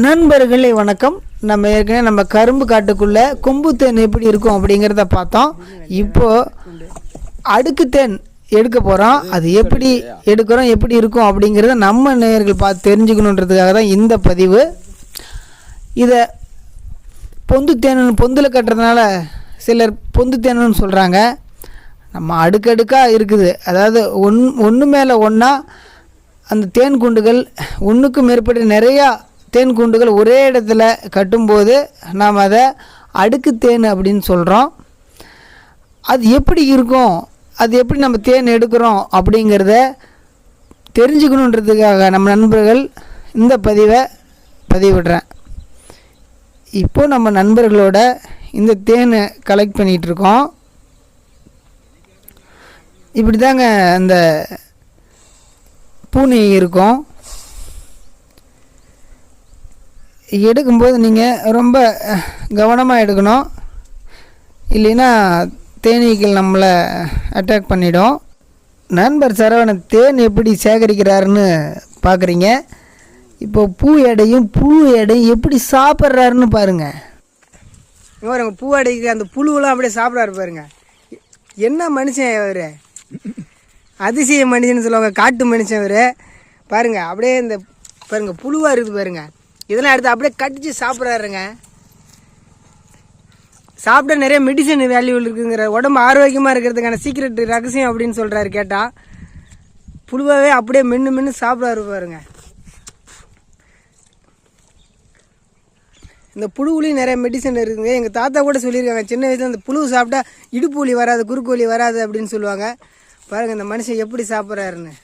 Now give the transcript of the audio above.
நண்பர்களே வணக்கம். நம்ம ஏற்கனவே நம்ம கரும்பு காட்டுக்குள்ளே கொம்பு தேன் எப்படி இருக்கும் அப்படிங்கிறத பார்த்தோம். இப்போது அடுக்கு தேன் எடுக்க போகிறோம். அது எப்படி எடுக்கிறோம், எப்படி இருக்கும் அப்படிங்கிறத நம்ம நேயர்கள் பார்த்து தெரிஞ்சுக்கணுன்றதுக்காக தான் இந்த பதிவு. இதை பொந்து தேனு பொந்தில் கட்டுறதுனால சிலர் பொந்து தேனுன்னு சொல்கிறாங்க. நம்ம அடுக்கடுக்காக இருக்குது. அதாவது ஒன்று மேலே ஒன்றா அந்த தேன் குண்டுகள் ஒன்றுக்கும் மேற்பட்ட நிறையா தேன் குண்டுகள் ஒரே இடத்துல கட்டும்போது நாம் அதை அடுக்கு தேன் அப்படின்னு சொல்கிறோம். அது எப்படி இருக்கும், அது எப்படி நம்ம தேன் எடுக்கிறோம் அப்படிங்கிறத தெரிஞ்சுக்கணுன்றதுக்காக நம்ம நண்பர்கள் இந்த பதிவை பதிவிடுறேன். இப்போது நம்ம நண்பர்களோட இந்த தேனை கலெக்ட் பண்ணிகிட்ருக்கோம். இப்படி தாங்க அந்த பூனை இருக்கும். எடுக்கும்போது நீங்கள் ரொம்ப கவனமாக எடுக்கணும், இல்லைன்னா தேனீக்கள் நம்மளை அட்டாக் பண்ணிடும். நண்பர் சரவணன் தேன் எப்படி சேகரிக்கிறாருன்னு பார்க்குறீங்க. இப்போ பூ எடையும் எப்படி சாப்பிட்றாருன்னு பாருங்கள். பாருங்க, பூ எடைக்கு அந்த புழுவெல்லாம் அப்படியே சாப்பிட்றாரு பாருங்க. என்ன மனுஷன் அவர், அதிசய மனுஷன்னு சொல்லுவாங்க, காட்டு மனுஷன் அவர். பாருங்கள் அப்படியே இந்த பாருங்கள் புழுவாக இருக்குது பாருங்கள். இதெல்லாம் எடுத்து அப்படியே கட்டிச்சு சாப்பிட்றாருங்க. சாப்பிட நிறைய மெடிசன் வேல்யூ இருக்குங்கிற, உடம்பு ஆரோக்கியமாக இருக்கிறதுக்கான சீக்ரெட் ரகசியம் அப்படின்னு சொல்கிறாரு. கேட்டால் புழுவாகவே அப்படியே மென்று சாப்பிட்றாரு பாருங்க. இந்த புழுவுலையும் நிறைய மெடிசன் இருக்குங்க. எங்கள் தாத்தா கூட சொல்லியிருக்காங்க, சின்ன வயசில் அந்த புழு சாப்பிட்டா இடுப்பு வலி வராது, குறுக்கு வலி வராது அப்படின்னு சொல்லுவாங்க. பாருங்கள் இந்த மனுஷன் எப்படி சாப்பிட்றாருன்னு.